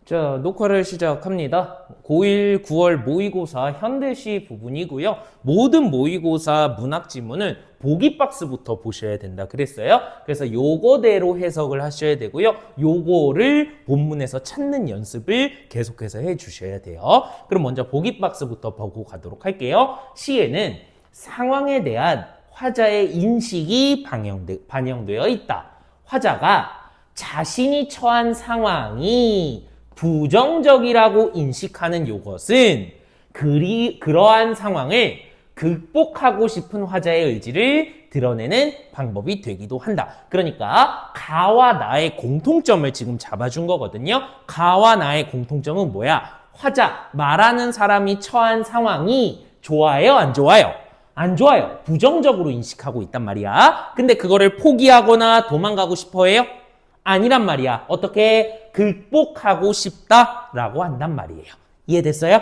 자, 녹화를 시작합니다. 고1, 9월 모의고사 현대시 부분이고요. 모든 모의고사 문학 지문은 보기 박스부터 보셔야 된다 그랬어요. 그래서 요거대로 해석을 하셔야 되고요. 요거를 본문에서 찾는 연습을 계속해서 해 주셔야 돼요. 그럼 먼저 보기 박스부터 보고 가도록 할게요. 시에는 상황에 대한 화자의 인식이 반영되어 있다. 화자가 자신이 처한 상황이 부정적이라고 인식하는 요것은 그러한 상황을 극복하고 싶은 화자의 의지를 드러내는 방법이 되기도 한다. 그러니까 가와 나의 공통점을 지금 잡아준 거거든요. 가와 나의 공통점은 뭐야? 화자, 말하는 사람이 처한 상황이 좋아요? 안 좋아요? 안 좋아요. 부정적으로 인식하고 있단 말이야. 근데 그거를 포기하거나 도망가고 싶어 해요? 아니란 말이야. 어떻게 극복하고 싶다라고 한단 말이에요. 이해됐어요?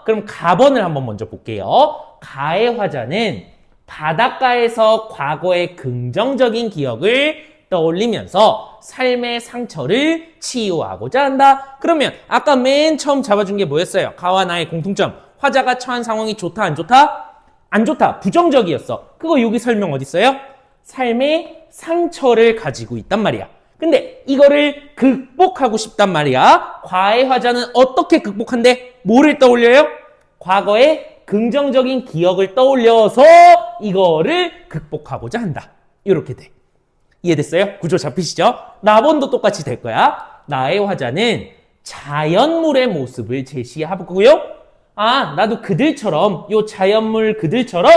그럼 가번을 한번 먼저 볼게요. 가의 화자는 바닷가에서 과거의 긍정적인 기억을 떠올리면서 삶의 상처를 치유하고자 한다. 그러면 아까 맨 처음 잡아준 게 뭐였어요? 가와 나의 공통점. 화자가 처한 상황이 좋다, 안 좋다? 안 좋다. 부정적이었어. 그거 여기 설명 어디 있어요? 삶의 상처를 가지고 있단 말이야. 근데 이거를 극복하고 싶단 말이야. 과의 화자는 어떻게 극복한대? 뭐를 떠올려요? 과거의 긍정적인 기억을 떠올려서 이거를 극복하고자 한다. 이렇게 돼. 이해됐어요? 구조 잡히시죠? 나번도 똑같이 될 거야. 나의 화자는 자연물의 모습을 제시하고요. 나도 그들처럼, 요 자연물 그들처럼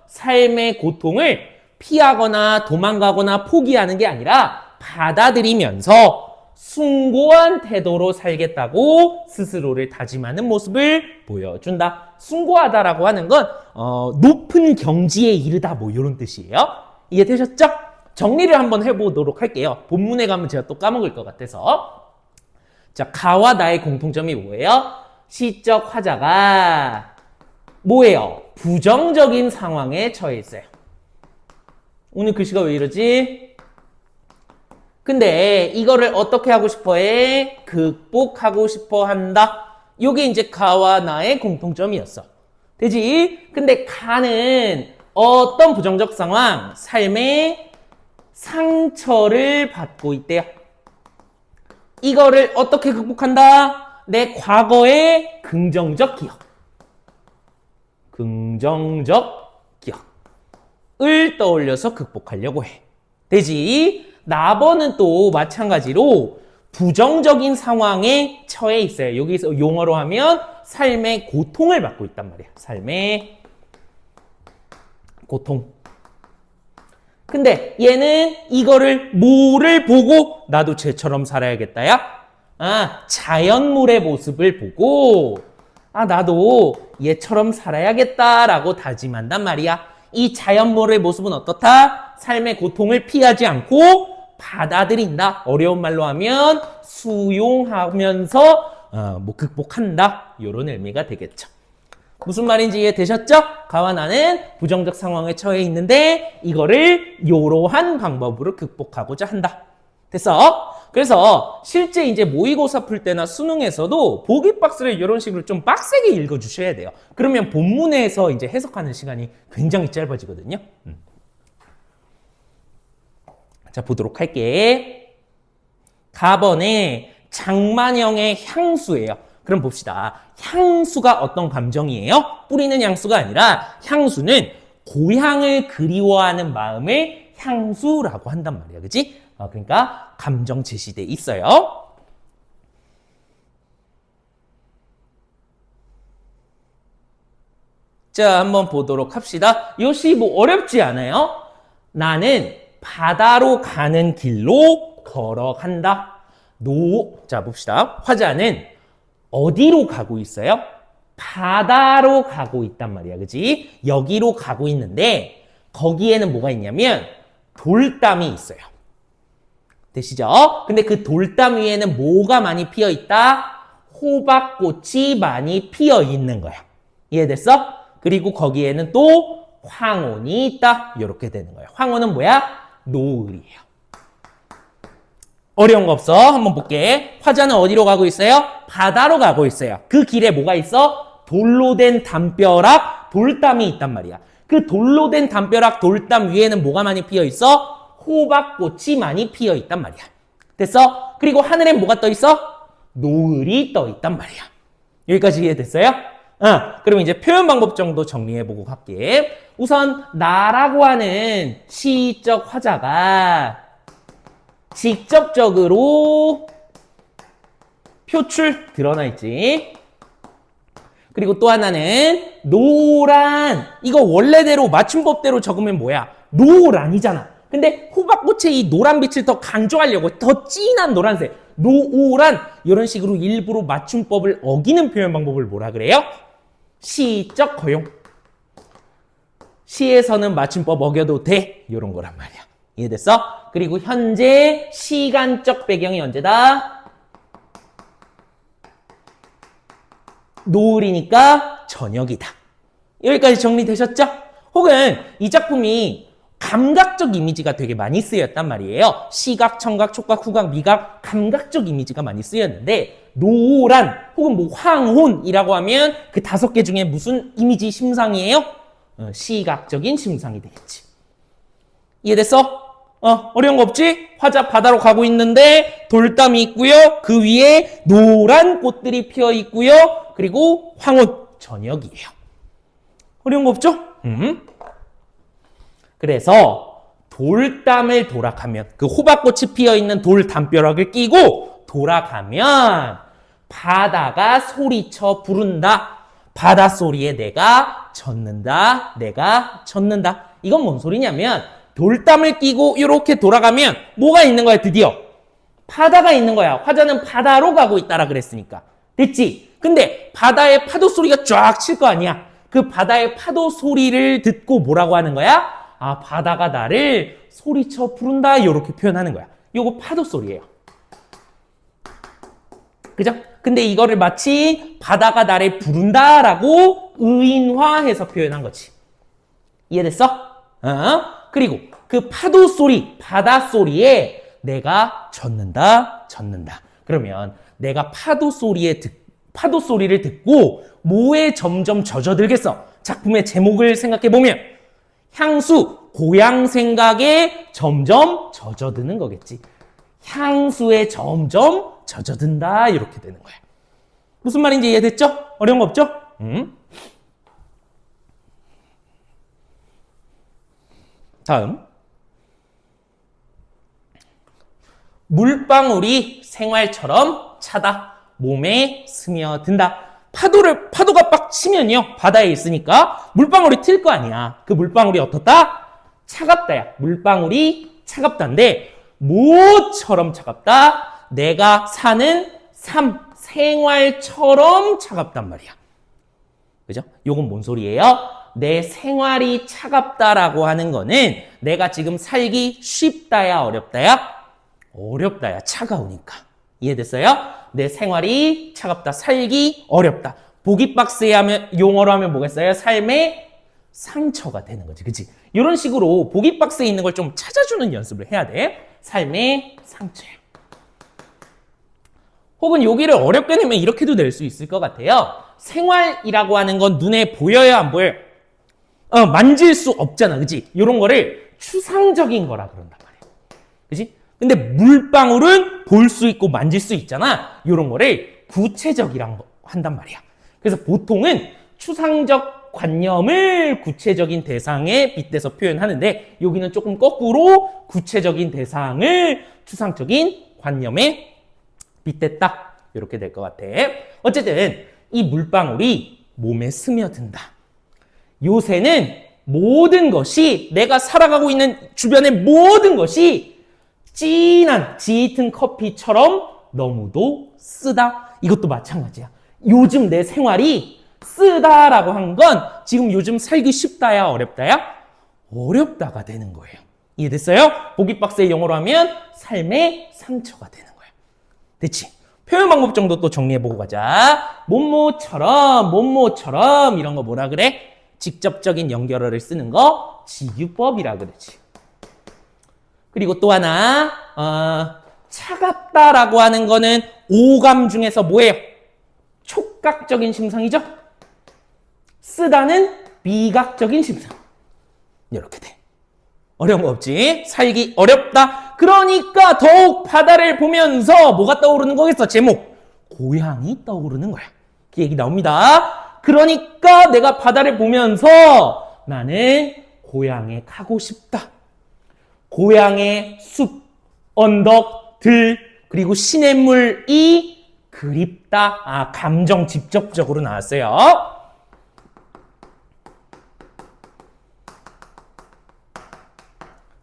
삶의 고통을 피하거나 도망가거나 포기하는 게 아니라 받아들이면서 숭고한 태도로 살겠다고 스스로를 다짐하는 모습을 보여준다. 숭고하다라고 하는 건 높은 경지에 이르다 뭐 이런 뜻이에요. 이해되셨죠? 정리를 한번 해보도록 할게요. 본문에 가면 제가 또 까먹을 것 같아서. 자, 가와 나의 공통점이 뭐예요? 시적 화자가 뭐예요? 부정적인 상황에 처해 있어요. 오늘 글씨가 왜 이러지? 근데 이거를 어떻게 하고 싶어 해? 극복하고 싶어 한다. 요게 이제 가와 나의 공통점이었어. 되지? 근데 가는 어떤 부정적 상황, 삶의 상처를 받고 있대요. 이거를 어떻게 극복한다? 내 과거의 긍정적 기억. 긍정적 기억을 떠올려서 극복하려고 해. 되지? 나번은 또 마찬가지로 부정적인 상황에 처해 있어요. 여기서 용어로 하면 삶의 고통을 받고 있단 말이야. 삶의 고통. 근데 얘는 이거를 뭐를 보고 나도 쟤처럼 살아야겠다야? 자연물의 모습을 보고 나도 얘처럼 살아야겠다라고 다짐한단 말이야. 이 자연물의 모습은 어떻다? 삶의 고통을 피하지 않고 받아들인다. 어려운 말로 하면 수용하면서 극복한다. 이런 의미가 되겠죠. 무슨 말인지 이해되셨죠? 가와 나는 부정적 상황에 처해 있는데 이거를 이러한 방법으로 극복하고자 한다. 됐어? 그래서 실제 이제 모의고사 풀 때나 수능에서도 보기 박스를 이런 식으로 좀 빡세게 읽어주셔야 돼요. 그러면 본문에서 이제 해석하는 시간이 굉장히 짧아지거든요. 자, 보도록 할게. 가번에 장만형의 향수예요. 그럼 봅시다. 향수가 어떤 감정이에요? 뿌리는 향수가 아니라 향수는 고향을 그리워하는 마음을 향수라고 한단 말이야. 그치? 그러니까 감정 제시돼 있어요. 자, 한번 보도록 합시다. 이것이 뭐 어렵지 않아요? 나는 바다로 가는 길로 걸어간다. 자, 봅시다. 화자는 어디로 가고 있어요? 바다로 가고 있단 말이야. 그지? 여기로 가고 있는데 거기에는 뭐가 있냐면 돌담이 있어요. 되시죠? 근데 그 돌담 위에는 뭐가 많이 피어 있다? 호박꽃이 많이 피어 있는 거야. 이해됐어? 그리고 거기에는 또 황혼이 있다. 이렇게 되는 거예요. 황혼은 뭐야? 노을이에요. 어려운 거 없어. 한번 볼게. 화자는 어디로 가고 있어요? 바다로 가고 있어요. 그 길에 뭐가 있어? 돌로 된 담벼락, 돌담이 있단 말이야. 그 돌로 된 담벼락, 돌담 위에는 뭐가 많이 피어 있어? 호박꽃이 많이 피어 있단 말이야. 됐어? 그리고 하늘엔 뭐가 떠 있어? 노을이 떠 있단 말이야. 여기까지 이해됐어요? 그럼 이제 표현 방법 정도 정리해보고 갈게. 우선 나라고 하는 시적 화자가 직접적으로 표출 드러나 있지. 그리고 또 하나는 노란, 이거 원래대로 맞춤법대로 적으면 뭐야? 노란이잖아. 근데 호박꽃의 이 노란 빛을 더 강조하려고 더 진한 노란색, 노란, 이런 식으로 일부러 맞춤법을 어기는 표현 방법을 뭐라 그래요? 시적 거용. 시에서는 맞춤법 어겨도 돼. 이런 거란 말이야. 이해됐어? 그리고 현재 시간적 배경이 언제다? 노을이니까 저녁이다. 여기까지 정리되셨죠? 혹은 이 작품이 감각적 이미지가 되게 많이 쓰였단 말이에요. 시각, 청각, 촉각, 후각, 미각, 감각적 이미지가 많이 쓰였는데 노란 혹은 뭐 황혼이라고 하면 그 5개 중에 무슨 이미지 심상이에요? 시각적인 심상이 되겠지. 이해됐어? 어려운 거 없지? 화자 바다로 가고 있는데 돌담이 있고요. 그 위에 노란 꽃들이 피어 있고요. 그리고 황혼, 저녁이에요. 어려운 거 없죠? 그래서 돌담을 돌아가면, 그 호박꽃이 피어 있는 돌 담벼락을 끼고 돌아가면 바다가 소리쳐 부른다. 바닷소리에 내가 젖는다. 내가 젖는다. 이건 뭔 소리냐면 돌담을 끼고 이렇게 돌아가면 뭐가 있는 거야? 드디어 바다가 있는 거야. 화자는 바다로 가고 있다라 그랬으니까. 됐지? 근데 바다의 파도 소리가 쫙 칠 거 아니야. 그 바다의 파도 소리를 듣고 뭐라고 하는 거야? 아, 바다가 나를 소리쳐 부른다. 이렇게 표현하는 거야. 요거 파도 소리예요. 그죠? 근데 이거를 마치 바다가 나를 부른다라고 의인화해서 표현한 거지. 이해됐어? 그리고 그 파도 소리, 바다 소리에 내가 젖는다. 그러면 내가 파도 소리를 듣고 뭐에 점점 젖어들겠어? 작품의 제목을 생각해보면 향수, 고향 생각에 점점 젖어드는 거겠지. 향수에 점점 젖어든다. 이렇게 되는 거야. 무슨 말인지 이해됐죠? 어려운 거 없죠? 다음. 물방울이 생활처럼 차다. 몸에 스며든다. 파도가 빡 치면요. 바다에 있으니까 물방울이 튈 거 아니야. 그 물방울이 어떻다? 차갑다야. 물방울이 차갑다인데 뭐처럼 차갑다? 내가 사는 삶, 생활처럼 차갑단 말이야. 그죠? 요건 뭔 소리예요? 내 생활이 차갑다라고 하는 거는 내가 지금 살기 쉽다야, 어렵다야? 어렵다야, 차가우니까. 이해됐어요? 내 생활이 차갑다, 살기 어렵다. 보기박스에 하면, 용어로 하면 뭐겠어요? 삶의 상처가 되는 거지, 그치? 이런 식으로 보기박스에 있는 걸 좀 찾아주는 연습을 해야 돼. 삶의 상처야. 혹은 여기를 어렵게 내면 이렇게도 낼 수 있을 것 같아요. 생활이라고 하는 건 눈에 보여야 안 보여요? 만질 수 없잖아, 그치? 이런 거를 추상적인 거라 그런단 말이야. 그치? 근데 물방울은 볼 수 있고 만질 수 있잖아. 이런 거를 구체적이라고 한단 말이야. 그래서 보통은 추상적 관념을 구체적인 대상에 빗대서 표현하는데 여기는 조금 거꾸로 구체적인 대상을 추상적인 관념에 빗댔다. 이렇게 될 것 같아. 어쨌든 이 물방울이 몸에 스며든다. 요새는 모든 것이, 내가 살아가고 있는 주변의 모든 것이 진한 짙은 커피처럼 너무도 쓰다. 이것도 마찬가지야. 요즘 내 생활이 쓰다라고 한 건 지금 요즘 살기 쉽다야, 어렵다야? 어렵다가 되는 거예요. 이해됐어요? 보기박스의 영어로 하면 삶의 상처가 되는 거예요. 됐지? 표현 방법 정도 또 정리해보고 가자. 뭐뭐처럼 이런 거 뭐라 그래? 직접적인 연결어를 쓰는 거 지유법이라 그러지. 그리고 또 하나 차갑다라고 하는 거는 오감 중에서 뭐예요? 촉각적인 심상이죠? 쓰다는 미각적인 심상. 이렇게 돼. 어려운 거 없지? 살기 어렵다. 그러니까 더욱 바다를 보면서 뭐가 떠오르는 거겠어? 제목. 고향이 떠오르는 거야. 그 얘기 나옵니다. 그러니까 내가 바다를 보면서 나는 고향에 가고 싶다. 고향의 숲, 언덕, 들, 그리고 시냇물이 그립다. 감정 직접적으로 나왔어요.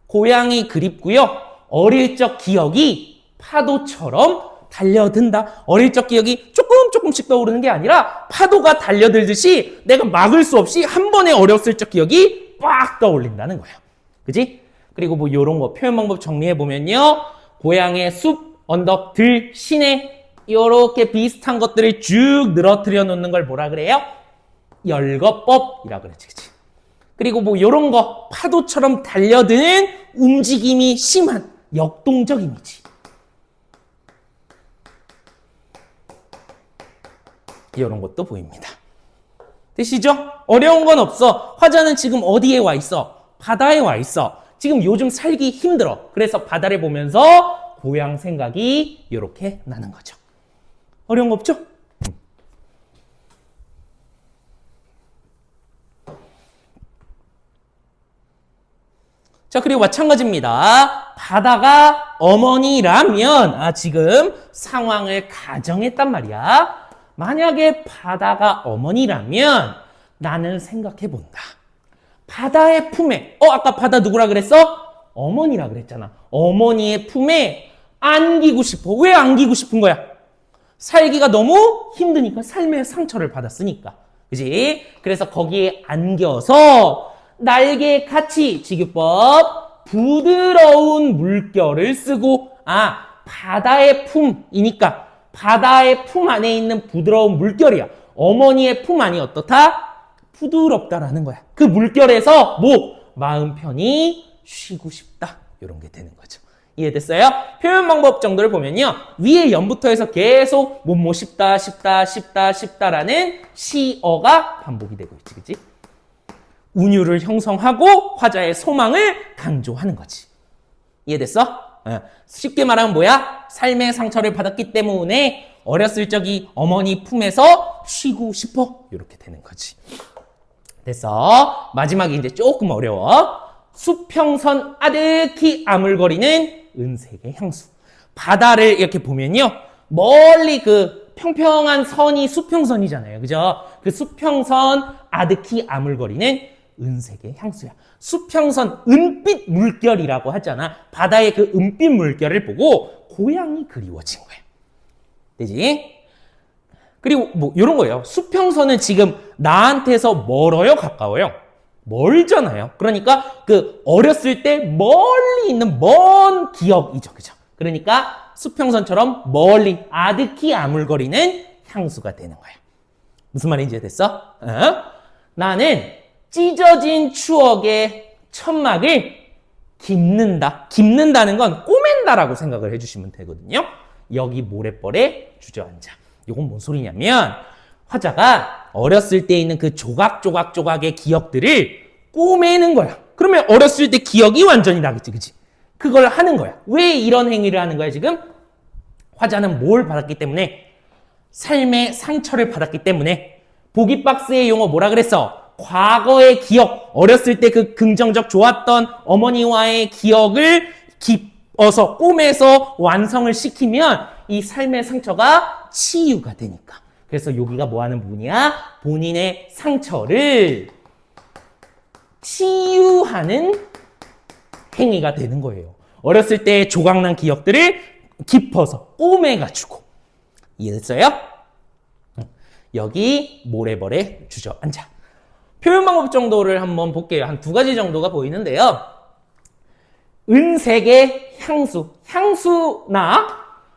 고향이 그립고요. 어릴 적 기억이 파도처럼 달려든다. 어릴 적 기억이 조금씩 떠오르는 게 아니라 파도가 달려들듯이 내가 막을 수 없이 한 번에 어렸을 적 기억이 빡 떠올린다는 거예요. 그지? 그리고 뭐 요런 거 표현 방법 정리해 보면요. 고향의 숲, 언덕, 들, 시내 요렇게 비슷한 것들을 쭉 늘어뜨려 놓는 걸 뭐라 그래요? 열거법이라 그러지. 그치? 그리고 뭐 요런 거 파도처럼 달려드는 움직임이 심한 역동적 이미지. 이런 것도 보입니다. 되시죠? 어려운 건 없어. 화자는 지금 어디에 와 있어? 바다에 와 있어. 지금 요즘 살기 힘들어. 그래서 바다를 보면서 고향 생각이 이렇게 나는 거죠. 어려운 거 없죠? 자, 그리고 마찬가지입니다. 바다가 어머니라면, 지금 상황을 가정했단 말이야. 만약에 바다가 어머니라면 나는 생각해 본다. 바다의 품에, 아까 바다 누구라 그랬어? 어머니라 그랬잖아. 어머니의 품에 안기고 싶어. 왜 안기고 싶은 거야? 살기가 너무 힘드니까, 삶의 상처를 받았으니까. 그지? 그래서 거기에 안겨서 날개 같이 직유법 부드러운 물결을 쓰고 바다의 품이니까 바다의 품 안에 있는 부드러운 물결이야. 어머니의 품 안이 어떻다? 부드럽다라는 거야. 그 물결에서 마음 편히 쉬고 싶다. 이런 게 되는 거죠. 이해됐어요? 표현 방법 정도를 보면요. 위에 연부터 해서 계속 뭐뭐 싶다 싶다라는 시어가 반복이 되고 있지. 그치? 운율을 형성하고 화자의 소망을 강조하는 거지. 이해됐어? 쉽게 말하면 뭐야? 삶의 상처를 받았기 때문에 어렸을 적이 어머니 품에서 쉬고 싶어. 이렇게 되는 거지. 됐어. 마지막에 이제 조금 어려워. 수평선 아득히 아물거리는 은색의 향수. 바다를 이렇게 보면요. 멀리 그 평평한 선이 수평선이잖아요. 그죠? 그 수평선 아득히 아물거리는 은색의 향수야. 수평선 은빛 물결이라고 하잖아. 바다의 그 은빛 물결을 보고 고향이 그리워진 거야. 되지? 그리고 뭐 이런 거예요. 수평선은 지금 나한테서 멀어요? 가까워요? 멀잖아요. 그러니까 그 어렸을 때 멀리 있는 먼 기억이죠. 그죠? 그러니까 수평선처럼 멀리 아득히 아물거리는 향수가 되는 거야. 무슨 말인지 됐어? 나는 찢어진 추억의 천막을 깁는다. 깁는다는 건 꼬맨다라고 생각을 해주시면 되거든요. 여기 모래벌에 주저앉아. 이건 뭔 소리냐면 화자가 어렸을 때 있는 그 조각의 기억들을 꼬매는 거야. 그러면 어렸을 때 기억이 완전히 나겠지. 그치? 그걸 하는 거야. 왜 이런 행위를 하는 거야 지금? 화자는 뭘 받았기 때문에? 삶의 상처를 받았기 때문에. 보기박스의 용어 뭐라 그랬어? 과거의 기억, 어렸을 때 그 긍정적 좋았던 어머니와의 기억을 깁어서 꼬매서 완성을 시키면 이 삶의 상처가 치유가 되니까. 그래서 여기가 뭐 하는 부분이야? 본인의 상처를 치유하는 행위가 되는 거예요. 어렸을 때 조각난 기억들을 깊어서 꼬매가지고. 이해됐어요? 여기 모래벌에 주저앉아. 표현 방법 정도를 한번 볼게요. 한 2가지 정도가 보이는데요. 은색의 향수, 향수나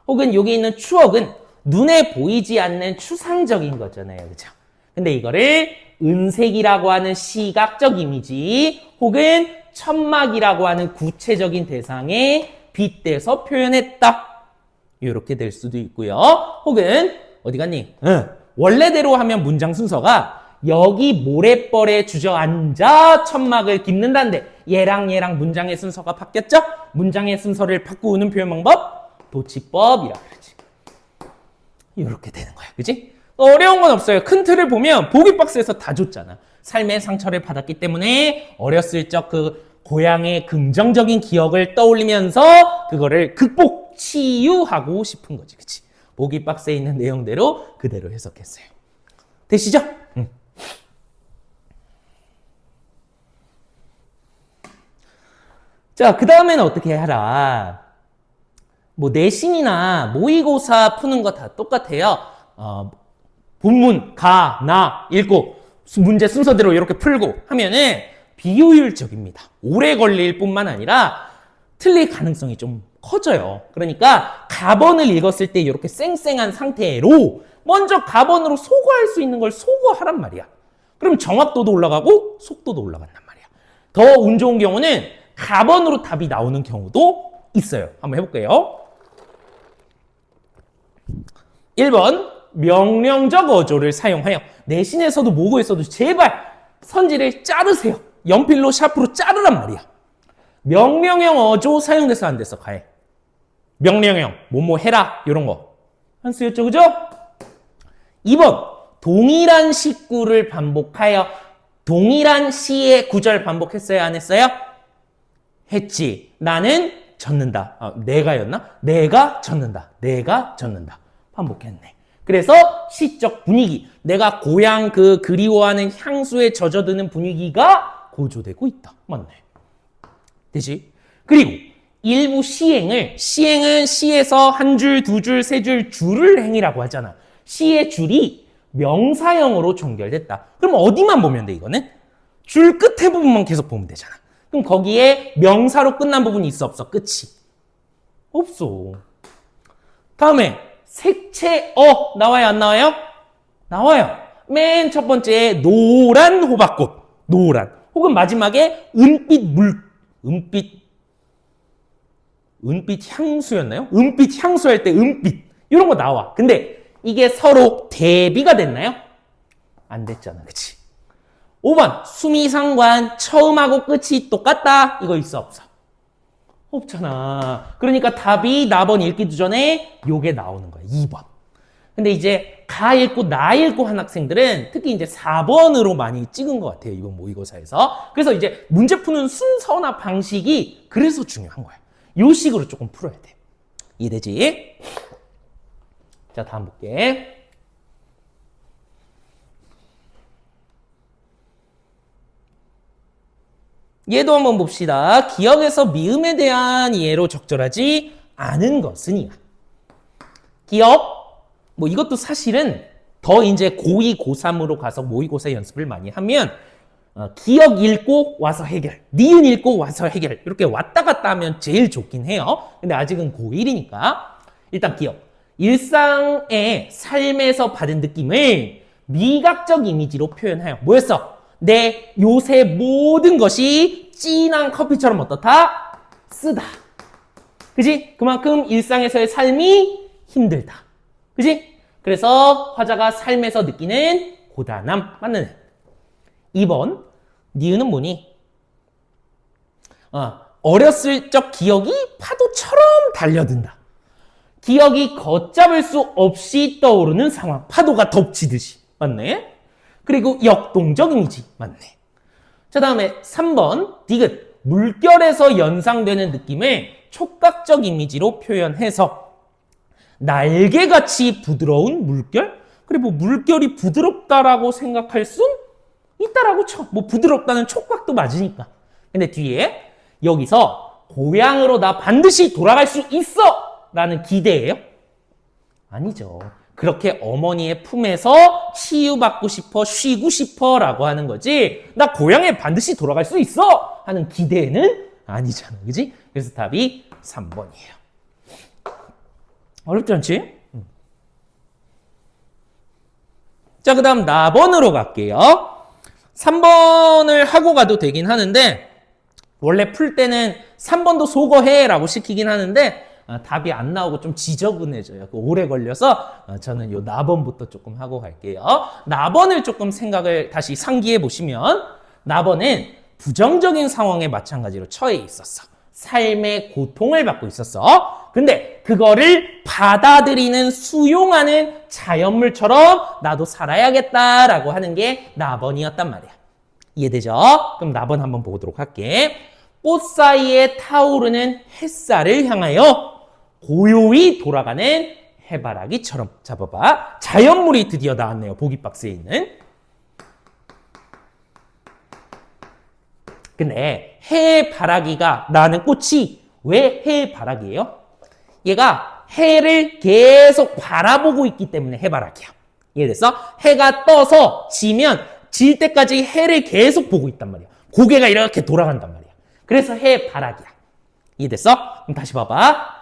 혹은 여기 있는 추억은 눈에 보이지 않는 추상적인 거잖아요. 그죠? 근데 이거를 은색이라고 하는 시각적 이미지 혹은 천막이라고 하는 구체적인 대상에 빗대서 표현했다. 이렇게 될 수도 있고요. 혹은 어디 갔니? 원래대로 하면 문장 순서가 여기 모래벌에 주저앉아 천막을 깁는다는데 얘랑 문장의 순서가 바뀌었죠? 문장의 순서를 바꾸는 표현 방법 도치법이라고 그러지. 이렇게 되는 거야. 그치? 어려운 건 없어요. 큰 틀을 보면 보기 박스에서 다 줬잖아. 삶의 상처를 받았기 때문에 어렸을 적 그 고향의 긍정적인 기억을 떠올리면서 그거를 치유하고 싶은 거지. 그치? 보기 박스에 있는 내용대로 그대로 해석했어요. 되시죠? 자, 그 다음에는 어떻게 하라? 뭐 내신이나 모의고사 푸는 거 다 똑같아요. 본문, 가, 나 읽고 문제 순서대로 이렇게 풀고 하면은 비효율적입니다. 오래 걸릴 뿐만 아니라 틀릴 가능성이 좀 커져요. 그러니까 가번을 읽었을 때 이렇게 쌩쌩한 상태로 먼저 가번으로 소거할 수 있는 걸 소거하란 말이야. 그럼 정확도도 올라가고 속도도 올라간단 말이야. 더 운 좋은 경우는 가번으로 답이 나오는 경우도 있어요. 한번 해볼게요. 1번 명령적 어조를 사용하여 내신에서도 모고에서도 제발 선지를 자르세요. 연필로 샤프로 자르란 말이야. 명령형 어조 사용돼서 안 돼서 가해. 명령형 뭐뭐 해라 이런 거 안 쓰였죠, 그죠? 2번 동일한 식구를 반복하여 동일한 시의 구절 반복했어요, 안 했어요? 했지. 나는 젖는다. 내가였나? 내가 젖는다. 내가 젖는다. 반복했네. 그래서 시적 분위기, 내가 고향 그 그리워하는 향수에 젖어드는 분위기가 고조되고 있다. 맞네. 되지? 그리고 일부 시행은 시에서 한 줄, 두 줄, 세 줄, 줄을 행이라고 하잖아. 시의 줄이 명사형으로 종결됐다. 그럼 어디만 보면 돼, 이거는? 줄 끝에 부분만 계속 보면 되잖아. 그럼 거기에 명사로 끝난 부분이 있어, 없어? 끝이? 없어. 다음에 색채어 나와요, 안 나와요? 나와요. 맨 첫 번째 노란 호박꽃, 노란. 혹은 마지막에 은빛 향수였나요? 은빛 향수 할 때 은빛 이런 거 나와. 근데 이게 서로 대비가 됐나요? 안 됐잖아, 그치? 5번 수미상관 처음하고 끝이 똑같다. 이거 있어, 없어? 없잖아. 그러니까 답이 나번 읽기도 전에 요게 나오는 거야. 2번. 근데 이제 가 읽고 나 읽고 한 학생들은 특히 이제 4번으로 많이 찍은 것 같아요. 이번 모의고사에서. 그래서 이제 문제 푸는 순서나 방식이 그래서 중요한 거야. 요 식으로 조금 풀어야 돼. 이해되지? 자, 다음 볼게. 얘도 한번 봅시다. 기억에서 미음에 대한 이해로 적절하지 않은 것은이야. 기억, 뭐 이것도 사실은 더 이제 고2, 고3으로 가서 모의고사 연습을 많이 하면 기억 읽고 와서 해결, 니은 읽고 와서 해결 이렇게 왔다 갔다 하면 제일 좋긴 해요. 근데 아직은 고1이니까 일단 기억. 일상의 삶에서 받은 느낌을 미각적 이미지로 표현해요. 뭐였어? 내 요새 모든 것이 진한 커피처럼 어떻다? 쓰다. 그지? 그만큼 일상에서의 삶이 힘들다. 그지? 그래서 화자가 삶에서 느끼는 고단함 맞는 2번 니은은 뭐니? 어렸을 적 기억이 파도처럼 달려든다. 기억이 걷잡을 수 없이 떠오르는 상황. 파도가 덮치듯이. 맞네? 그리고 역동적 이미지. 맞네. 자, 다음에 3번 디귿. 물결에서 연상되는 느낌을 촉각적 이미지로 표현해서 날개같이 부드러운 물결? 그래 뭐 물결이 부드럽다라고 생각할 순 있다라고 쳐. 뭐 부드럽다는 촉각도 맞으니까. 근데 뒤에 여기서 고향으로 나 반드시 돌아갈 수 있어! 라는 기대예요? 아니죠. 그렇게 어머니의 품에서 치유받고 싶어, 쉬고 싶어 라고 하는 거지 나 고향에 반드시 돌아갈 수 있어! 하는 기대는 아니잖아. 그지? 그래서 답이 3번이에요. 어렵지 않지? 자, 그 다음 나번으로 갈게요. 3번을 하고 가도 되긴 하는데 원래 풀 때는 3번도 소거해 라고 시키긴 하는데 답이 안 나오고 좀 지저분해져요. 오래 걸려서 저는 요 나번부터 조금 하고 갈게요. 나번을 조금 생각을 다시 상기해 보시면 나번은 부정적인 상황에 마찬가지로 처해 있었어. 삶의 고통을 받고 있었어. 근데 그거를 받아들이는, 수용하는 자연물처럼 나도 살아야겠다라고 하는 게 나번이었단 말이야. 이해되죠? 그럼 나번 한번 보도록 할게. 꽃 사이에 타오르는 햇살을 향하여 고요히 돌아가는 해바라기처럼. 잡아봐. 자연물이 드디어 나왔네요. 보기 박스에 있는. 근데 해바라기가 나는 꽃이 왜 해바라기예요? 얘가 해를 계속 바라보고 있기 때문에 해바라기야. 이해됐어? 해가 떠서 지면 질 때까지 해를 계속 보고 있단 말이야. 고개가 이렇게 돌아간단 말이야. 그래서 해바라기야. 이해됐어? 그럼 다시 봐봐.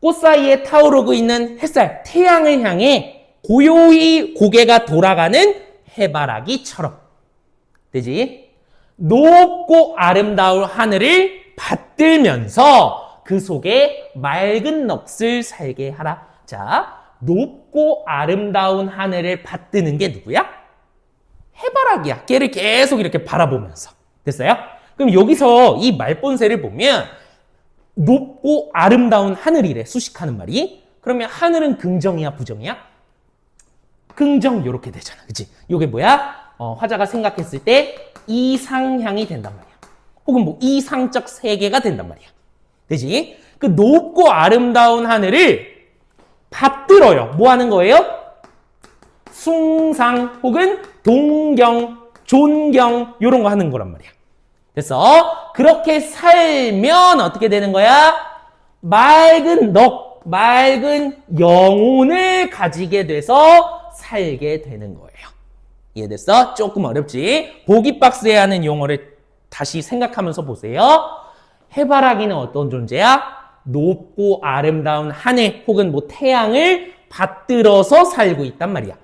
꽃 사이에 타오르고 있는 햇살, 태양을 향해 고요히 고개가 돌아가는 해바라기처럼. 되지? 높고 아름다운 하늘을 받들면서 그 속에 맑은 넋을 살게 하라. 자, 높고 아름다운 하늘을 받드는 게 누구야? 해바라기야. 걔를 계속 이렇게 바라보면서. 됐어요? 그럼 여기서 이 말본세를 보면 높고 아름다운 하늘이래. 수식하는 말이. 그러면 하늘은 긍정이야, 부정이야? 긍정 요렇게 되잖아. 그치? 요게 뭐야? 화자가 생각했을 때 이상향이 된단 말이야. 혹은 뭐 이상적 세계가 된단 말이야. 되지? 그 높고 아름다운 하늘을 받들어요. 뭐 하는 거예요? 숭상 혹은 동경, 존경 이런 거 하는 거란 말이야. 됐어? 그렇게 살면 어떻게 되는 거야? 맑은 넋, 맑은 영혼을 가지게 돼서 살게 되는 거예요. 이해됐어? 조금 어렵지? 보기 박스에 하는 용어를 다시 생각하면서 보세요. 해바라기는 어떤 존재야? 높고 아름다운 하늘 혹은 뭐 태양을 받들어서 살고 있단 말이야.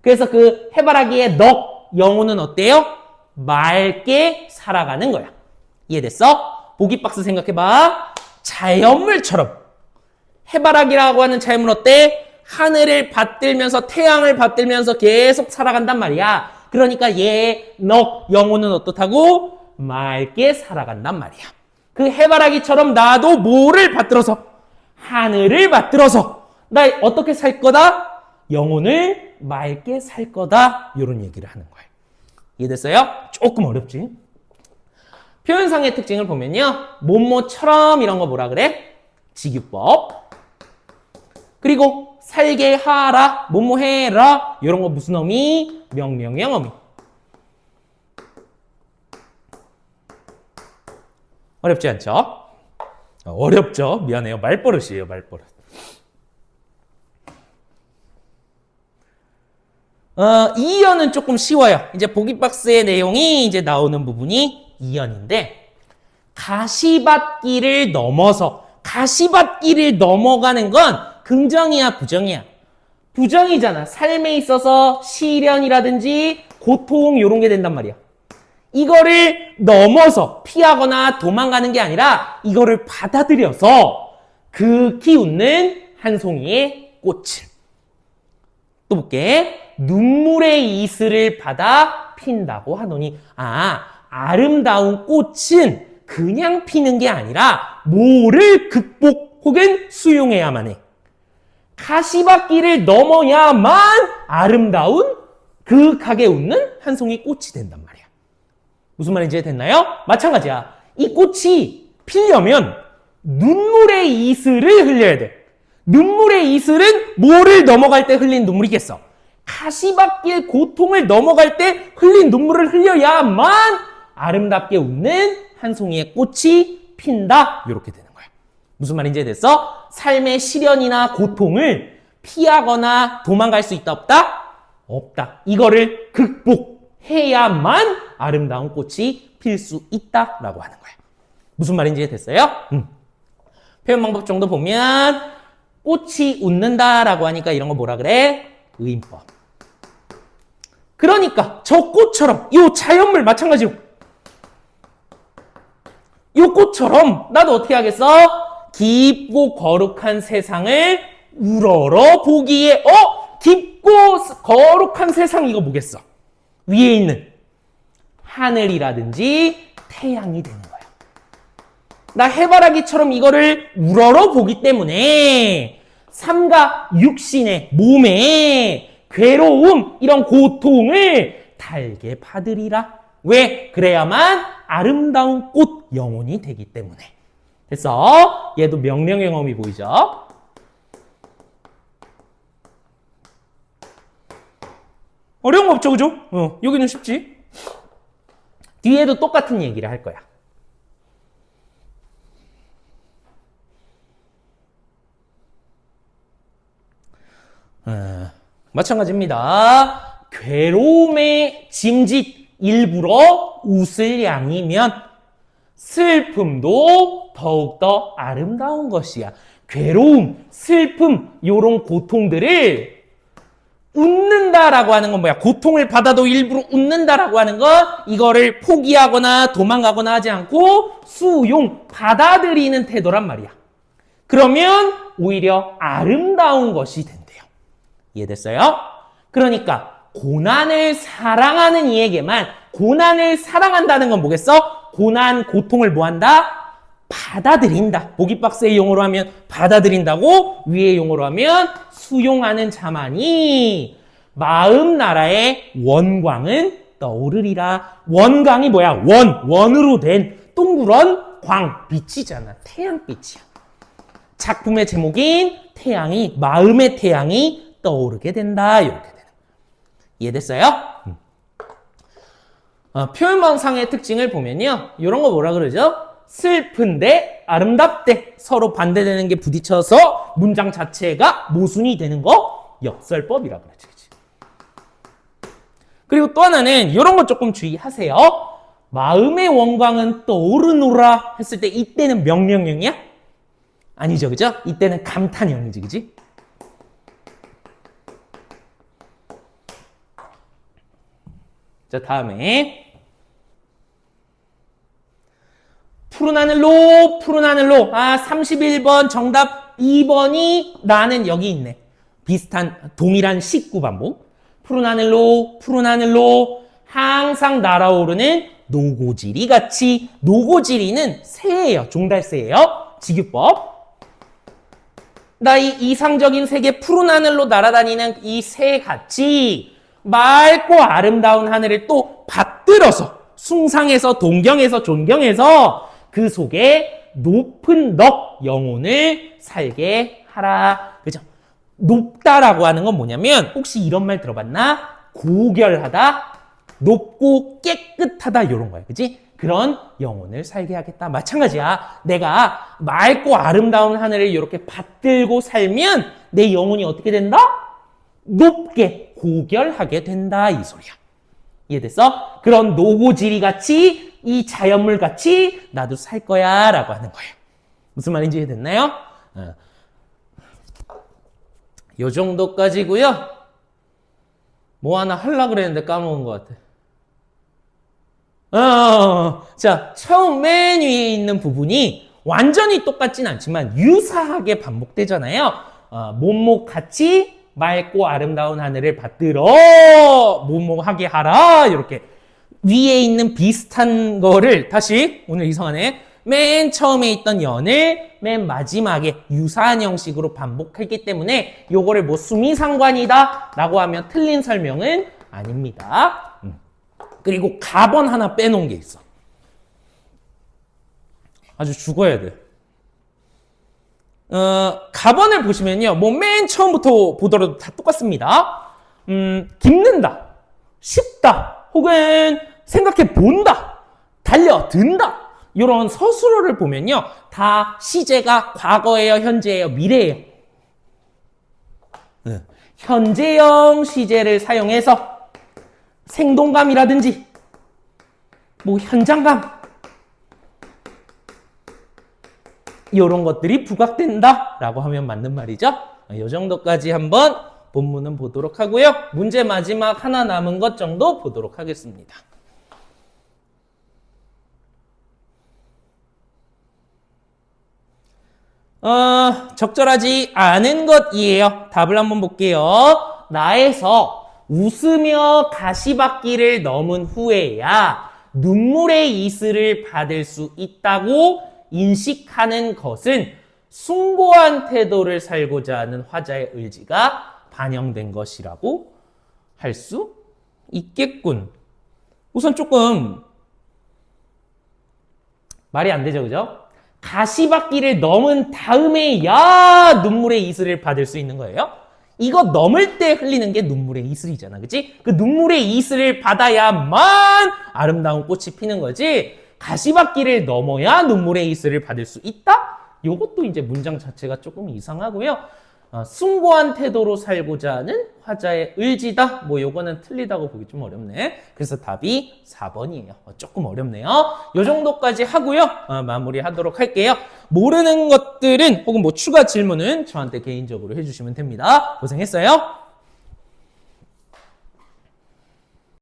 그래서 그 해바라기의 넋, 영혼은 어때요? 맑게 살아가는 거야. 이해됐어? 보기 박스 생각해봐. 자연물처럼. 해바라기라고 하는 자연물 어때? 하늘을 받들면서 태양을 받들면서 계속 살아간단 말이야. 그러니까 얘 넋, 영혼은 어떻다고? 맑게 살아간단 말이야. 그 해바라기처럼 나도 뭐를 받들어서? 하늘을 받들어서 나 어떻게 살 거다? 영혼을 맑게 살 거다. 이런 얘기를 하는 거예요. 이해됐어요? 조금 어렵지? 표현상의 특징을 보면요. 뭐뭐처럼 이런 거 뭐라 그래? 직유법. 그리고 살게 하라, 뭐뭐 해라 이런 거 무슨 어미? 명령형 어미. 어렵지 않죠? 어렵죠? 미안해요. 말버릇이에요. 말버릇. 이연은 조금 쉬워요. 이제 보기 박스의 내용이 이제 나오는 부분이 이연인데 가시밭길을 넘어서 가시밭길을 넘어가는 건 긍정이야, 부정이야? 부정이잖아. 삶에 있어서 시련이라든지 고통 이런 게 된단 말이야. 이거를 넘어서 피하거나 도망가는 게 아니라 이거를 받아들여서 극히 웃는 한 송이의 꽃을. 또 볼게. 눈물의 이슬을 받아 핀다고 하노니 아름다운 꽃은 그냥 피는 게 아니라 뭐를 극복 혹은 수용해야만 해. 가시밭길을 넘어야만 아름다운 그윽하게 웃는 한 송이 꽃이 된단 말이야. 무슨 말인지 됐나요? 마찬가지야. 이 꽃이 피려면 눈물의 이슬을 흘려야 돼. 눈물의 이슬은 뭐를 넘어갈 때 흘린 눈물이겠어? 가시밭길 고통을 넘어갈 때 흘린 눈물을 흘려야만 아름답게 웃는 한 송이의 꽃이 핀다. 이렇게 되는 거야. 무슨 말인지 됐어? 삶의 시련이나 고통을 피하거나 도망갈 수 있다 없다? 없다. 이거를 극복해야만 아름다운 꽃이 필 수 있다라고 하는 거야. 무슨 말인지 됐어요? 표현 방법 정도 보면 꽃이 웃는다라고 하니까 이런 거 뭐라 그래? 의인법. 그러니까 저 꽃처럼 이 자연물 마찬가지로 이 꽃처럼 나도 어떻게 하겠어? 깊고 거룩한 세상을 우러러 보기에 깊고 거룩한 세상 이거 뭐겠어? 위에 있는 하늘이라든지 태양이 되는 거야. 나 해바라기처럼 이거를 우러러 보기 때문에 삼가 육신의 몸에 괴로움, 이런 고통을 달게 받으리라. 왜? 그래야만 아름다운 꽃 영혼이 되기 때문에. 됐어? 얘도 명령형음이 보이죠? 어려운 거 없죠, 그죠? 여기는 쉽지. 뒤에도 똑같은 얘기를 할 거야. 마찬가지입니다. 괴로움의 짐짓 일부러 웃을 양이면 슬픔도 더욱더 아름다운 것이야. 괴로움, 슬픔, 요런 고통들을 웃는다라고 하는 건 뭐야? 고통을 받아도 일부러 웃는다라고 하는 건 이거를 포기하거나 도망가거나 하지 않고 수용, 받아들이는 태도란 말이야. 그러면 오히려 아름다운 것이 된대요. 이해됐어요? 그러니까 고난을 사랑하는 이에게만, 고난을 사랑한다는 건 뭐겠어? 고난, 고통을 뭐한다? 받아들인다. 보기박스의 용어로 하면 받아들인다고, 위의 용어로 하면 수용하는 자만이 마음 나라의 원광은 떠오르리라. 원광이 뭐야? 원으로 된 동그란 광, 빛이잖아. 태양빛이야. 작품의 제목인 태양이, 마음의 태양이 떠오르게 된다. 이렇게 되는. 이해됐어요? 표현망상의 특징을 보면요, 이런 거 뭐라 그러죠? 슬픈데 아름답대, 서로 반대되는 게 부딪혀서 문장 자체가 모순이 되는 거 역설법이라 그러지. 그리고 또 하나는 이런 거 조금 주의하세요. 마음의 원광은 떠오르노라 했을 때 이때는 명령형이야? 아니죠, 그죠? 이때는 감탄형이지, 그지? 자, 다음에 푸른 하늘로, 푸른 하늘로. 31번 정답 2번이 나는 여기 있네. 비슷한 동일한 19반복. 푸른 하늘로, 푸른 하늘로 항상 날아오르는 노고지리 같이. 노고지리는 새예요. 종달새예요. 직유법. 나 이 이상적인 세계 푸른 하늘로 날아다니는 이 새 같이 맑고 아름다운 하늘을 또 받들어서 숭상해서 동경해서 존경해서 그 속에 높은 넋 영혼을 살게 하라. 그죠? 높다라고 하는 건 뭐냐면 혹시 이런 말 들어봤나? 고결하다, 높고 깨끗하다 이런 거야. 그지? 그런 영혼을 살게 하겠다. 마찬가지야. 내가 맑고 아름다운 하늘을 이렇게 받들고 살면 내 영혼이 어떻게 된다? 높게 고결하게 된다. 이 소리야. 이해됐어? 그런 노고지리 같이 이 자연물 같이 나도 살 거야 라고 하는 거예요. 무슨 말인지 이해됐나요? 요 정도까지고요. 뭐 하나 하려고 그랬는데 까먹은 것 같아. 자, 처음 맨 위에 있는 부분이 완전히 똑같진 않지만 유사하게 반복되잖아요. 몸목같이 맑고 아름다운 하늘을 받들어 몸목하게 하라. 이렇게 위에 있는 비슷한 거를 다시, 오늘 이상하네, 맨 처음에 있던 연을 맨 마지막에 유사한 형식으로 반복했기 때문에 요거를 뭐 수미상관이다 라고 하면 틀린 설명은 아닙니다. 그리고 가번 하나 빼놓은 게 있어. 아주 죽어야 돼. 가번을 보시면요, 뭐 맨 처음부터 보더라도 다 똑같습니다. 깊는다, 쉽다, 혹은 생각해 본다, 달려든다, 이런 서술어를 보면요, 다 시제가 과거예요, 현재예요, 미래예요. 현재형 시제를 사용해서 생동감이라든지 뭐 현장감, 이런 것들이 부각된다라고 하면 맞는 말이죠. 이 정도까지 한번 본문은 보도록 하고요. 문제 마지막 하나 남은 것 정도 보도록 하겠습니다. 적절하지 않은 것이에요. 답을 한번 볼게요. 나에서 웃으며 가시밭길을 넘은 후에야 눈물의 이슬을 받을 수 있다고 인식하는 것은 숭고한 태도를 살고자 하는 화자의 의지가 반영된 것이라고 할 수 있겠군. 우선 조금 말이 안 되죠, 그죠? 가시밭길을 넘은 다음에야 눈물의 이슬을 받을 수 있는 거예요. 이거 넘을 때 흘리는 게 눈물의 이슬이잖아, 그치? 그 눈물의 이슬을 받아야만 아름다운 꽃이 피는 거지. 가시밭길을 넘어야 눈물의 이슬을 받을 수 있다? 요것도 이제 문장 자체가 조금 이상하고요. 숭고한 태도로 살고자 하는 화자의 의지다. 뭐 요거는 틀리다고 보기 좀 어렵네. 그래서 답이 4번이에요. 조금 어렵네요. 요 정도까지 하고요. 마무리하도록 할게요. 모르는 것들은 혹은 뭐 추가 질문은 저한테 개인적으로 해주시면 됩니다. 고생했어요.